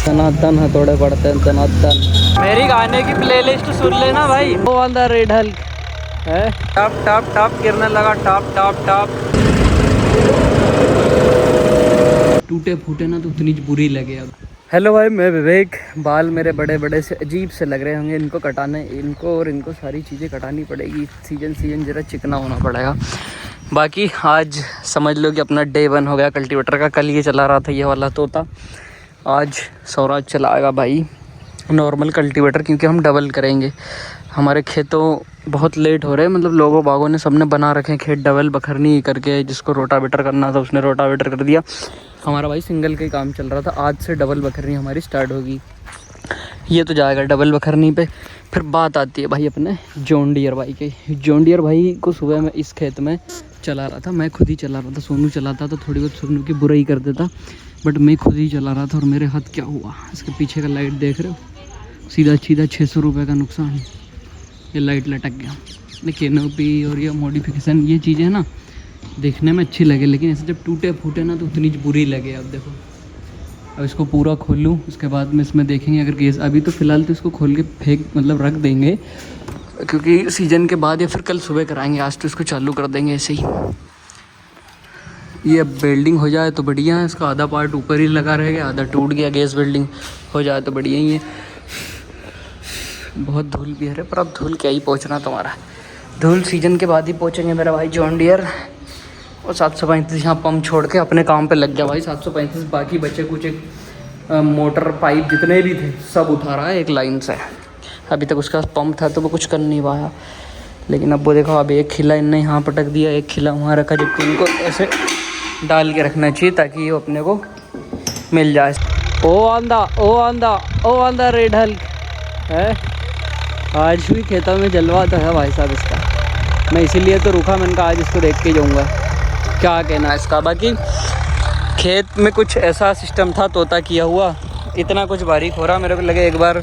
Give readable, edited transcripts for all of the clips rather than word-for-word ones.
तनातन हथौड़े पड़ते हैं, तनातन। मेरी गाने की प्लेलिस्ट सुन लेना भाई। वो वाला रेड हल्क है, टॉप टॉप टॉप गिरने लगा, टॉप टॉप टॉप। टूटे फूटे ना तो उतनी बुरी लगे। अब हेलो भाई, मैं विवेक। बाल मेरे बड़े बड़े से अजीब से लग रहे होंगे, इनको कटाने, इनको और इनको सारी चीज़ें कटानी पड़ेगी। सीजन जरा चिकना होना पड़ेगा। बाकी आज समझ लो कि अपना डे 1 हो गया कल्टीवेटर का। कल ये चला रहा था ये वाला तोता, आज स्वराज चलाएगा भाई नॉर्मल कल्टीवेटर, क्योंकि हम डबल करेंगे। हमारे खेतों बहुत लेट हो रहे हैं, मतलब लोगों बागों ने सबने बना रखे हैं खेत डबल बखरनी करके। जिसको रोटावेटर करना था उसने रोटावेटर कर दिया। हमारा भाई सिंगल का ही काम चल रहा था, आज से डबल बखरनी हमारी स्टार्ट होगी। ये तो जाएगा डबल बखरनी पे। फिर बात आती है भाई अपने जॉन डियर भाई के। जॉन डियर भाई को सुबह मैं इस खेत में चला रहा था, मैं खुद ही चला रहा था। सोनू चलाता तो थोड़ी बहुत सोनू की बुराई कर देता, बट मैं खुद ही चला रहा था। और मेरे हाथ क्या हुआ, इसके पीछे का लाइट देख रहे हो, सीधा 600 रुपये का नुकसान। ये लाइट लटक गया। कैनोपी और ये मॉडिफिकेशन, ये चीज़ें ना देखने में अच्छी लगे, लेकिन ऐसे जब टूटे फूटे ना तो उतनी बुरी लगे। अब देखो, अब इसको पूरा खोल लूँ, उसके बाद में इसमें देखेंगे अगर केस। अभी तो फ़िलहाल तो इसको खोल के फेंक मतलब रख देंगे, क्योंकि सीज़न के बाद या फिर कल सुबह कराएंगे। आज तो इसको चालू कर देंगे ऐसे ही। ये अब वेल्डिंग हो जाए तो बढ़िया है। इसका आधा पार्ट ऊपर ही लगा रहेगा, आधा टूट गया। गैस वेल्डिंग हो जाए तो बढ़िया ही है। बहुत धूल भी है, पर अब धूल क्या ही पहुँचना तुम्हारा। धूल सीजन के बाद ही पहुँचेंगे मेरा भाई जॉन डियर। और 735 यहाँ पंप छोड़ के अपने काम पे लग गया भाई। 735 बाकी बचे कुछ एक मोटर पाइप जितने भी थे सब उठा रहा है एक लाइन से। अभी तक उसका पंप था तो वो कुछ कर नहीं पाया, लेकिन अब वो देखो, अब एक खिला इनने यहाँ पटक दिया, एक खिला वहाँ रखा। जबकि इनको ऐसे डाल के रखना चाहिए ताकि ये अपने को मिल जाए। ओ आंदा रेड हल्क है। आज भी खेतों में जलवा तो है भाई साहब इसका। मैं इसीलिए तो रुका, मैंने कहा आज इसको देख के जाऊँगा क्या कहना है इसका। बाकी खेत में कुछ ऐसा सिस्टम था तोता किया हुआ, इतना कुछ बारीक हो रहा। मेरे को लगे एक बार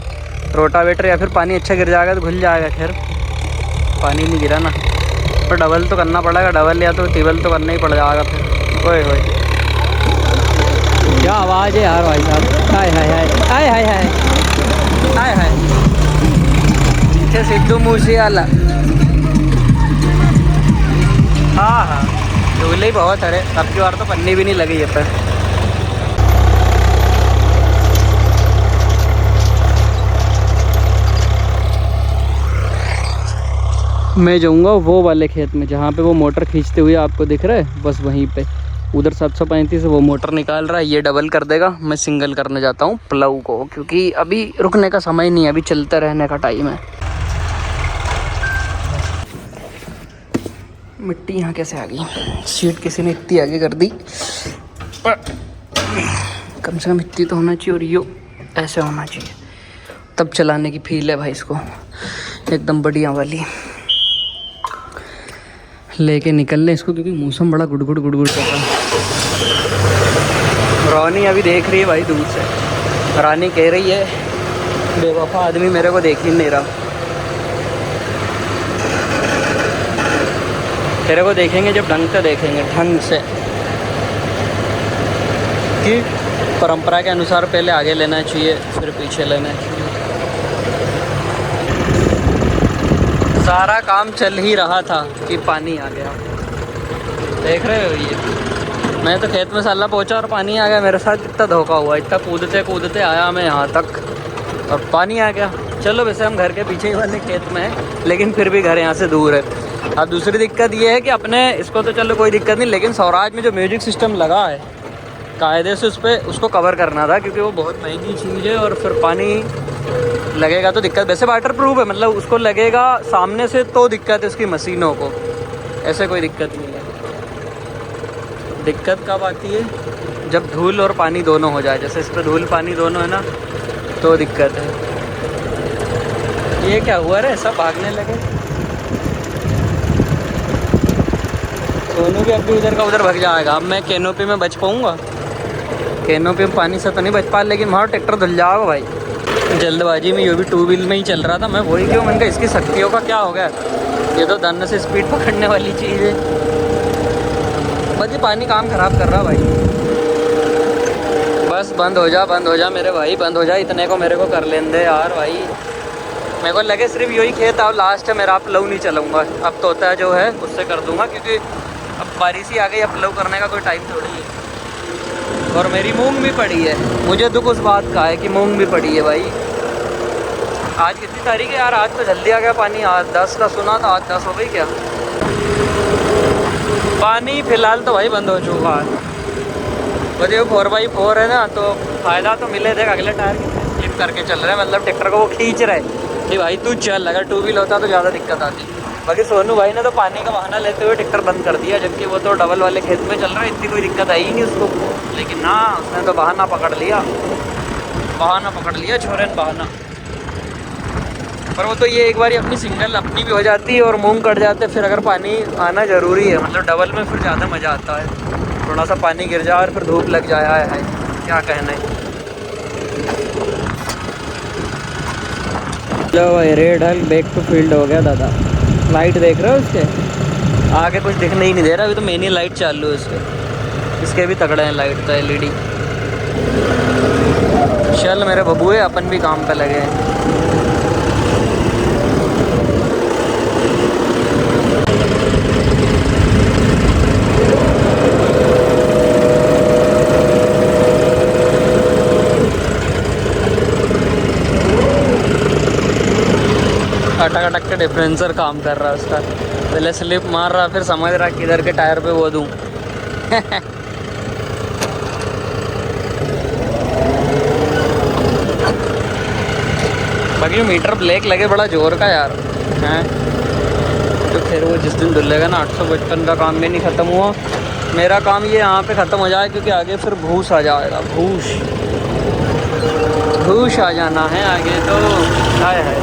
रोटावेटर या फिर पानी अच्छा गिर जाएगा तो घुल जाएगा। खैर पानी नहीं गिरा ना, पर डबल तो करना पड़ेगा। डबल या तो ट्रिबल तो करना ही पड़ जाएगा फिर। ओए होए, क्या आवाज़ है यार भाई साहब। हाय हाय हाय हाय हाय हाय हाय हाय, पीछे सिद्धू मूसेवाला। हाँ, झूले ही बहुत अरे अब की बार तो पन्नी भी नहीं लगी है पर। मैं जाऊंगा वो वाले खेत में जहाँ पे वो मोटर खींचते हुए आपको दिख रहा है, बस वहीं पे। उधर 735 से वो मोटर निकाल रहा है, ये डबल कर देगा। मैं सिंगल करने जाता हूँ प्लव को, क्योंकि अभी रुकने का समय नहीं है, अभी चलते रहने का टाइम है। मिट्टी यहाँ कैसे आ गई, सीट किसी ने इतनी आगे कर दी। कम से कम इतनी तो होना चाहिए, और यो ऐसे होना चाहिए, तब चलाने की फील है भाई इसको एकदम बढ़िया वाली। लेके निकल ले इसको, क्योंकि मौसम बड़ा गुड़गुड़ कर रहा है। रानी अभी देख रही है भाई दूर से। रानी कह रही है बेवफा आदमी मेरे को देख ही नहीं रहा। तेरे को देखेंगे जब ढंग से देखेंगे, ढंग से, कि परंपरा के अनुसार पहले आगे लेना चाहिए फिर पीछे लेना चाहिए। सारा काम चल ही रहा था कि पानी आ गया। देख रहे हो ये, मैं तो खेत में साला पहुंचा और पानी आ गया। मेरे साथ इतना धोखा हुआ, इतना कूदते कूदते आया मैं यहाँ तक और पानी आ गया। चलो वैसे हम घर के पीछे ही वाले खेत में हैं, लेकिन फिर भी घर यहाँ से दूर है। अब दूसरी दिक्कत ये है कि अपने इसको तो चलो कोई दिक्कत नहीं, लेकिन स्वराज में जो म्यूजिक सिस्टम लगा है कायदे से उसको कवर करना था, क्योंकि वो बहुत महंगी चीज़ है। और फिर पानी लगेगा तो दिक्कत। वैसे वाटर प्रूफ है, मतलब उसको लगेगा सामने से तो दिक्कत है उसकी मशीनों को, ऐसे कोई दिक्कत नहीं है। दिक्कत कब आती है, जब धूल और पानी दोनों हो जाए। जैसे इस पर धूल पानी दोनों है ना, तो दिक्कत है। ये क्या हुआ रे, सब भागने लगे। सोनू भी अब भी उधर का उधर भाग जाएगा। अब मैं कैनोपी में बच पाऊँगा? कैनोपी में पानी से तो नहीं बच पा, लेकिन वहाँ ट्रैक्टर धुल जाएगा भाई। जल्दबाजी में ये भी 2 व्हील में ही चल रहा था। मैं वही क्यों, मैंने कहा इसकी शक्तियों का क्या हो गया। ये तो धन से स्पीड पकड़ने वाली चीज़ है, बस ये पानी काम ख़राब कर रहा भाई। बस बंद हो जा मेरे भाई, बंद हो जा। इतने को मेरे को कर लेने दे यार भाई। मेरे को लगे सिर्फ यही खेत अब लास्ट है मेरा, अब प्लव नहीं चलाऊँगा। अब तोता जो है उससे कर दूँगा, क्योंकि अब बारिश ही आ गई, अब प्लव करने का कोई टाइम थोड़ी है। और मेरी मूंग भी पड़ी है, मुझे दुख उस बात का है कि मूंग भी पड़ी है भाई। आज कितनी तारीख है यार? आज तो जल्दी आ गया पानी। आज 10 का सुना था, आज 10 हो गई क्या? पानी फ़िलहाल तो भाई बंद हो चुका है। मुझे 4x4 है ना, तो फ़ायदा तो मिले थे। अगले टायर स्लिप करके चल रहे हैं, मतलब ट्रैक्टर को वो खींच रहे कि भाई तू चल। अगर 2 व्हील होता तो ज़्यादा दिक्कत आती। बाकी सोनू भाई ने तो पानी का बहाना लेते हुए ट्रैक्टर बंद कर दिया, जबकि वो तो डबल वाले खेत में चल रहा है, इतनी कोई दिक्कत आई ही नहीं उसको। लेकिन ना, उसने तो बहाना पकड़ लिया, छोरे ने बहाना। पर वो तो ये एक बारी अपनी सिंगल अपनी भी हो जाती है और मूंग कट जाते, फिर अगर पानी आना ज़रूरी है, मतलब डबल में फिर ज़्यादा मज़ा आता है। थोड़ा सा पानी गिर जाए और फिर धूप लग जाए, है क्या कहना है। चलो भाई, रेड हल बैक टू फील्ड हो गया दादा। लाइट देख रहे हो उसके आगे? कुछ दिखने ही नहीं दे रहा। अभी तो मेन ही लाइट चालू है इसके भी तगड़े हैं लाइट तो, LED। चल मेरे बबुए, अपन भी काम पे लगे हैं। अटक अटक के डिफरेंसर काम कर रहा है उसका। पहले स्लिप मार रहा, फिर समझ रहा किधर के टायर पे वो दूँ। बाकी मीटर ब्लैक लगे बड़ा जोर का यार हैं। तो फिर वो जिस दिन धुलेगा ना, 855 का काम भी नहीं ख़त्म हुआ। मेरा काम ये यहाँ पे ख़त्म हो जाए, क्योंकि आगे फिर भूस आ जाएगा। भूस आ जाना है आगे तो। हाय हाय,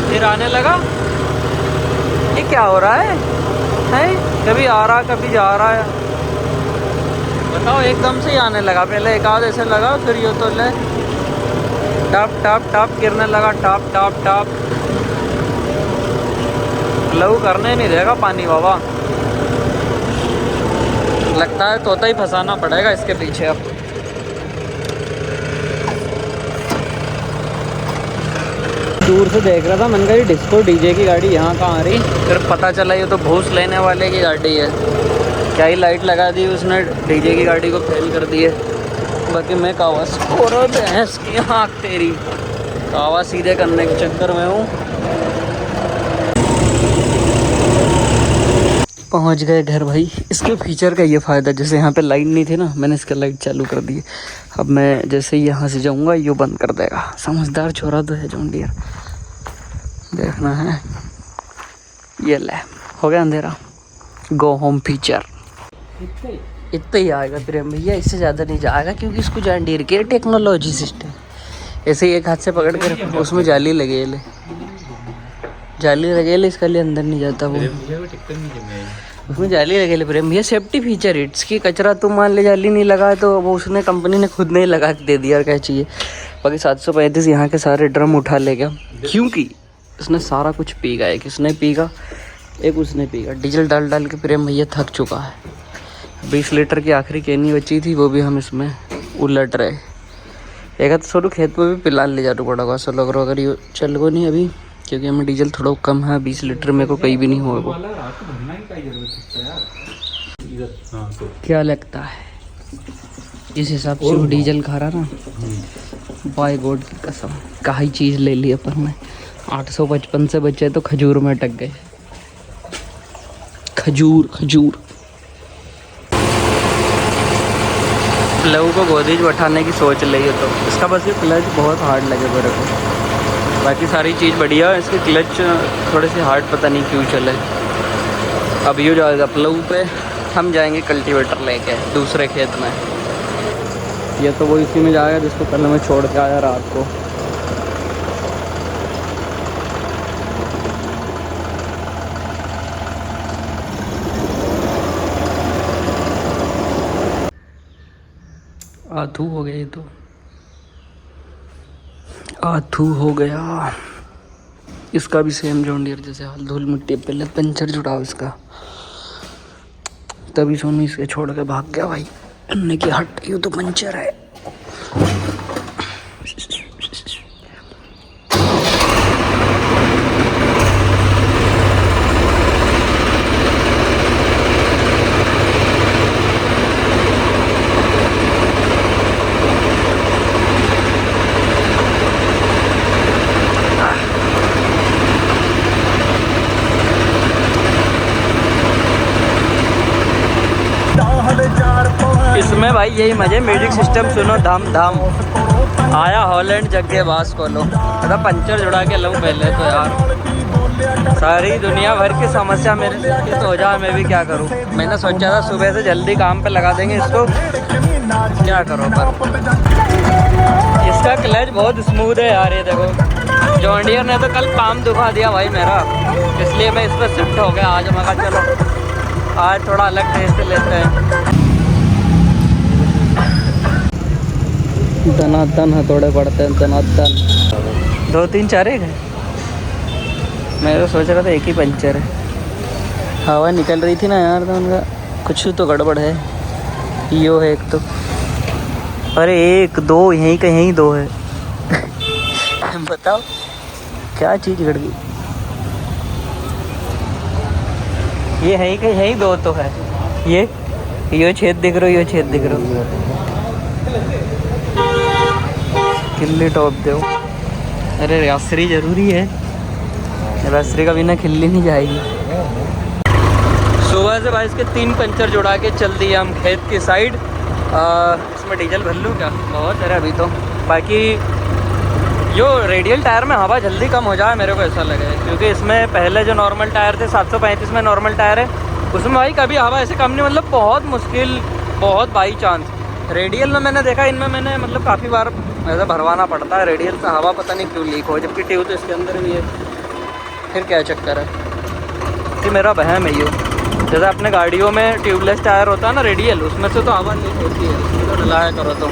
फिर आने लगा। ये क्या हो रहा है? कभी आ रहा कभी जा रहा है, बताओ। एकदम से ही आने लगा। पहले एक आध ऐसे लगा, फिर ये तो ले टप टप टप गिरने लगा, टप टप टप। लहू करने नहीं देगा पानी बाबा। लगता है तोता ही फंसाना पड़ेगा इसके पीछे अब। दूर से देख रहा था, मैंने कहा ये डिस्को डीजे की गाड़ी यहाँ कहाँ आ रही, फिर पता चला ये तो भूस लेने वाले की गाड़ी है। क्या ही लाइट लगा दी उसने, डीजे की गाड़ी को फेल कर दी है। बाकी मैं कावा भैंस की आँख तेरी, कावा सीधे करने के चक्कर में हूँ। पहुँच गए घर भाई। इसके फीचर का ये फ़ायदा, जैसे यहाँ पे लाइट नहीं थी ना, मैंने इसका लाइट चालू कर दी। अब मैं जैसे ही यहाँ से जाऊँगा ये बंद कर देगा। समझदार छोरा तो है जॉन डियर, देखना है। ये ले, हो गया अंधेरा। गो होम फीचर इतना ही आएगा प्रेम भैया, इससे ज़्यादा नहीं जाएगा, क्योंकि इसको जॉन डियर के टेक्नोलॉजी सिस्टम। ऐसे ही एक हाथ से पकड़ कर, उसमें जाली लगे ले, जाली लगे ले, इसके लिए अंदर नहीं जाता वो, उसमें जाली लगे ले प्रेम भैया। सेफ्टी फीचर इट्स की। कचरा तुम मान ले जाली नहीं लगा तो वो उसने कंपनी ने खुद नहीं लगा के दे दिया, और क्या चाहिए। बाकी 735 यहाँ के सारे ड्रम उठा ले गया, क्योंकि उसने सारा कुछ पीगा। एक इसने पीगा, एक उसने पीगा। डीजल डाल डाल के प्रेम भैया थक चुका है। 20 लीटर की आखिरी कैनी बची थी, वो भी हम इसमें उलट रहे। एक तो सोनू खेत में भी पिला ले जा पड़ा सो लग रहा, अगर ये चल गो नहीं अभी, क्योंकि हमें डीजल थोड़ा कम है। 20 लीटर मेरे को कहीं भी नहीं होगा। क्या लगता है इस हिसाब से वो डीजल खा रहा ना, बाय गॉड की कसम, काही चीज़ ले ली अपन ने। 855 से बचे तो खजूर में अटक गए। खजूर लहू को गोदी में उठाने की सोच ली है, तो इसका बस ये क्लच बहुत हार्ड लगे मेरे को। बाकी सारी चीज़ बढ़िया है, इसके क्लच थोड़े से हार्ड पता नहीं क्यों चले। अब ये जाएगा प्लव पे, हम जाएंगे कल्टीवेटर लेके दूसरे खेत में। ये तो वो इसी में जाएगा जिसको कल मैं छोड़ के आया रात को। आथू हो गया, ये तो आथू हो गया। इसका भी सेम जॉन डियर जैसे हाल, धूल मिट्टी। पहले पंचर जुड़ाओ इसका, तभी सोनू इसके छोड़ के भाग गया भाई। हमने की हट, यूँ तो पंचर है। इसमें भाई यही मजे, म्यूजिक सिस्टम सुनो धम धम। आया हॉलैंड जगह बास को लो, मतलब पंचर जुड़ा के लूँ पहले तो यार। सारी दुनिया भर की समस्या मेरे से तो हो जाए, मैं भी क्या करूँ। मैंने सोचा था सुबह से जल्दी काम पे लगा देंगे इसको, क्या करो पर। इसका क्लच बहुत स्मूथ है यार, ये देखो। जॉन डियर ने तो कल पाम दुखा दिया भाई मेरा, इसलिए मैं इस पर शिफ्ट हो गया। आज मैं कहा चलो आज थोड़ा अलग टेस्ट लेते हैं। दनादन हथौड़े पड़ते हैं, दनादन। 2 3 4 है। मैं तो सोच रहा था एक ही पंचर है। हवा निकल रही थी ना यार, तो उनका कुछ तो गड़बड़ है। यो है एक तो, अरे 1 2 यहीं का यहीं 2 है। बताओ क्या चीज़ गड़ गई। ये है ही का यहीं 2 तो है। ये छेद दिख रहा, ये छेद दिख रहा। खिल्ली टॉप दो। अरे रसरी ज़रूरी है, रसरी का बिना खिल्ली नहीं जाएगी। सुबह से भाई इसके 3 पंचर जुड़ा के चल दिए हम खेत की साइड। इसमें डीजल भर लूँ क्या? बहुत है अभी तो। बाकी जो रेडियल टायर में हवा जल्दी कम हो जाए मेरे को ऐसा लगे, क्योंकि इसमें पहले जो नॉर्मल टायर थे 735 में नॉर्मल टायर है, उसमें भाई कभी हवा ऐसे कम नहीं, मतलब बहुत मुश्किल, बहुत बाई चांस। रेडियल में मैंने देखा, इनमें मैंने मतलब काफ़ी बार ऐसा भरवाना पड़ता है रेडियल से हवा, पता नहीं क्यों लीक हो, जबकि ट्यूब तो इसके अंदर भी है। फिर क्या चक्कर है कि मेरा वहम है ये। जैसे अपने गाड़ियों में ट्यूबलेस टायर होता है ना रेडियल, उसमें से तो हवा लीक होती है, उसमें तो डलाया करो। तो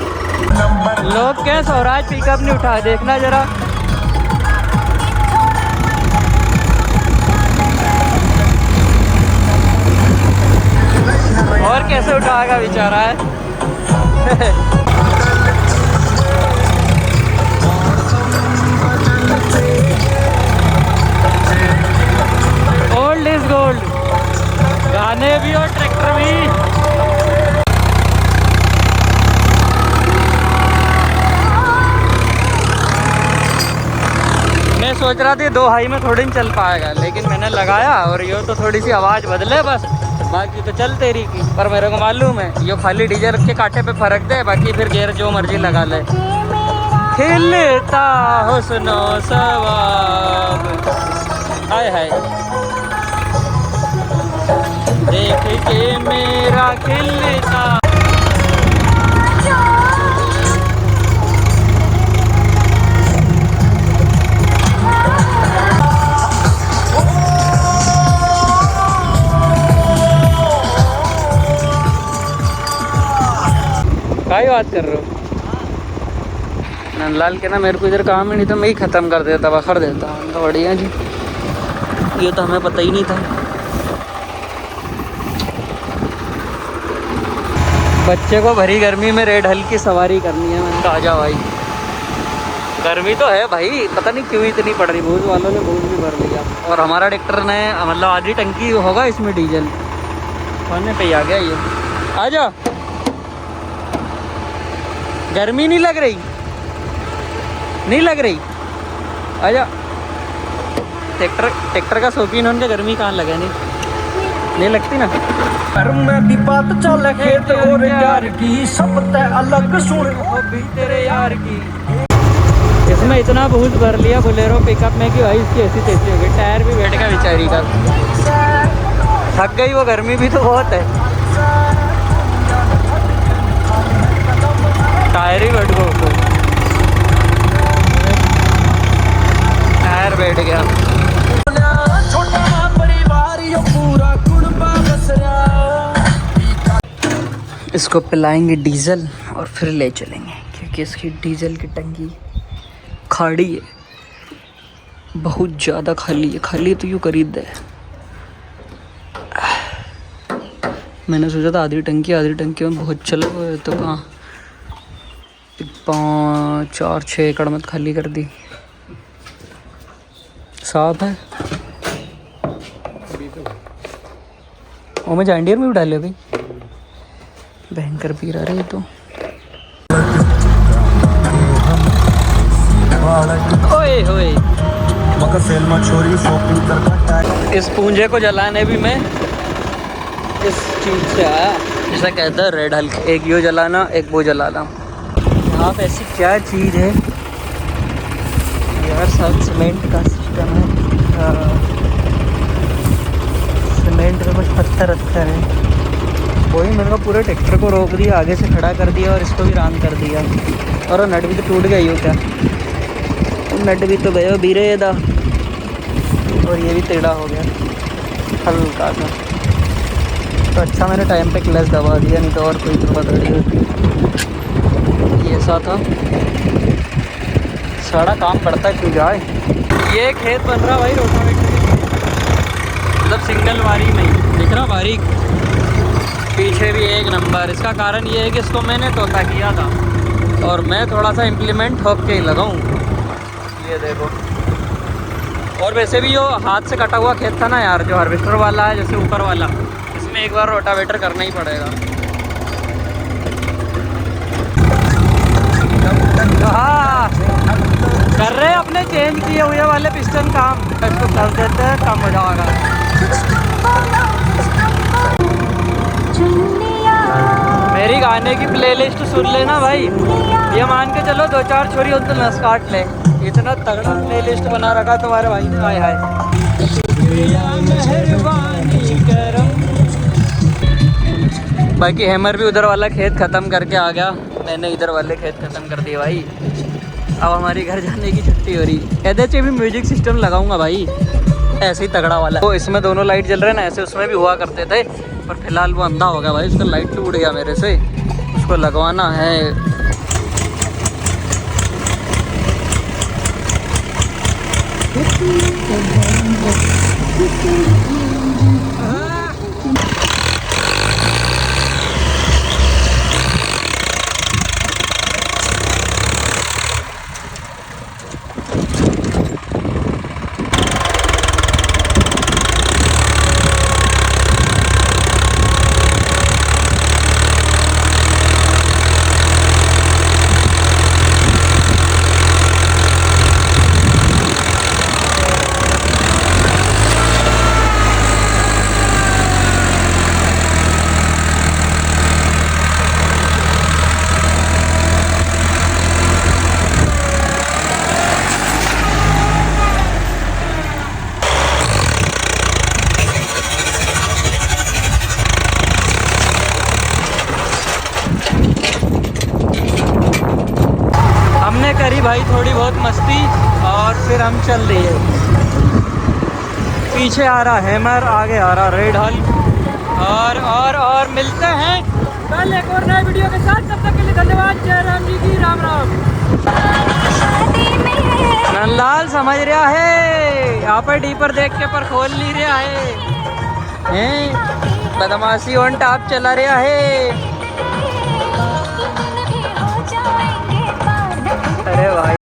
लोग क्या स्वराज पिकअप नहीं उठा, देखना जरा। और कैसे उठाएगा बेचारा है। ओल्ड इज गोल्ड, गाने भी और ट्रैक्टर भी। मैं सोच रहा था 2 हाई में थोड़ी नहीं चल पाएगा, लेकिन मैंने लगाया और ये तो थोड़ी सी आवाज़ बदले बस, बाकी तो चल तेरी की। पर मेरे को मालूम है ये खाली डीजल के कांटे पे फर्क दे, बाकी फिर गेयर जो मर्जी लगा ले। खिलता हुस्नो सवाब, हाय हाय देख के मेरा खिलता। काय बात कर रहे हो? नंदलाल के ना मेरे को इधर काम ही नहीं था, मैं ही ख़त्म कर देता, बखर देता। तो बढ़िया जी, ये तो हमें पता ही नहीं था। बच्चे को भरी गर्मी में रेड हल की सवारी करनी है। मैंने कहा आजा भाई, गर्मी तो है भाई, पता नहीं क्यों इतनी पड़ रही। भूज वालों ने भूज भी भर लिया, और हमारा ट्रैक्टर ने मतलब आधी टंकी होगा इसमें डीजल होने पे ही आ गया ये। आजा, गर्मी नहीं लग रही? नहीं लग रही? आजा। ट्रैक्टर का शौकीन होने गर्मी कहाँ लगे, नहीं लगती ना। की बात चल खेत और यार की, सब ते अलग सुन भी तेरे यार की। इसमें इतना बहुत भर लिया बोलेरो पिकअप में कि भाई इसकी ऐसी तैसी हो गई। टायर भी बैठ गया बेचारी का, थक गई वो, गर्मी भी तो बहुत है। टायर ही बैठ गया, टायर बैठ गया। छोटा परिवार यो पूरा कुड़बा बस रहा। इसको पिलाएंगे डीजल और फिर ले चलेंगे, क्योंकि इसकी डीजल की टंकी खाली है, बहुत ज़्यादा खाली है। खाली तो यूँ खरीद दे, मैंने सोचा था आधी टंकी में बहुत चले हुए तो कहाँ 5-4-6 एकड़ मत खाली कर दी। साफ है वो में जांडियर में भी डाले भाई भयंकर पी रहा रे तो। ओए होए मगर सेल में छोरी शॉपिंग करता है। इस पूंजे को जलाने भी मैं इस चीज़ से आया, जैसा कहता है रेड हल्क, एक यो जलाना एक वो जलाना। यहाँ पे ऐसी क्या चीज़ है यार, सब सीमेंट का सिस्टम है। सीमेंट में कुछ पत्थर रखा है, वही मैंने कहा पूरे ट्रैक्टर को रोक दिया, आगे से खड़ा कर दिया और इसको भी रान कर दिया। और वो नट भी तो टूट गई हो क्या, नट भी तो गया बीरे दा, और ये भी टेढ़ा हो गया हल्का सा। तो अच्छा मैंने टाइम पे क्लच दबा दिया, नहीं तो और कोई दिक्कत रही होती। ये ऐसा था, सारा काम पड़ता है क्यों जाए। ये खेत बन रहा भाई रोटावेटर, मतलब सिंगल वारी में ही दिख रहा बारीक, पीछे भी एक नंबर। इसका कारण ये है कि इसको मैंने तोता किया था और मैं थोड़ा सा इम्प्लीमेंट ठोक के ही लगाऊँ। ये देखो, और वैसे भी जो हाथ से कटा हुआ खेत था ना यार, जो हार्वेस्टर वाला है जैसे ऊपर वाला, इसमें एक बार रोटावेटर करना ही पड़ेगा। हाँ कर रहे हैं अपने चेंज किए हुए वाले पिस्टन काम, इसको कर देते हैं कम हो जाएगा। मेरी गाने की प्लेलिस्ट सुन लेना भाई, ये मान के चलो 2-4 छोरी उन तो नस काट ले, इतना तगड़ा प्लेलिस्ट बना रखा तुम्हारे भाई ने। हाय हाय मेहरबानी करम। बाकी हैमर भी उधर वाला खेत ख़त्म करके आ गया, मैंने इधर वाले खेत ख़त्म कर दिए भाई। अब हमारी घर जाने की छुट्टी हो रही। कहते चे भी म्यूजिक सिस्टम लगाऊंगा भाई, ऐसे ही तगड़ा वाला। तो इसमें दोनों लाइट जल रहे हैं ना, ऐसे उसमें भी हुआ करते थे, पर फिलहाल वो अंधा हो गया भाई, उसका लाइट टूट गया मेरे से, उसको लगवाना है। हमने करी भाई थोड़ी बहुत मस्ती और फिर हम चल दिए। पीछे आ रहा हैमर, आगे आ रहा रेड हल्क, और मिलते हैं कल एक और नए वीडियो के साथ। तब तक के लिए धन्यवाद। जय राम जी की राम राम। नंदलाल समझ रहा है, यहाँ पर डीपर देख के पर खोल नहीं रहा है, बदमाशी ऑन टॉप चला रहा है। अरे भाई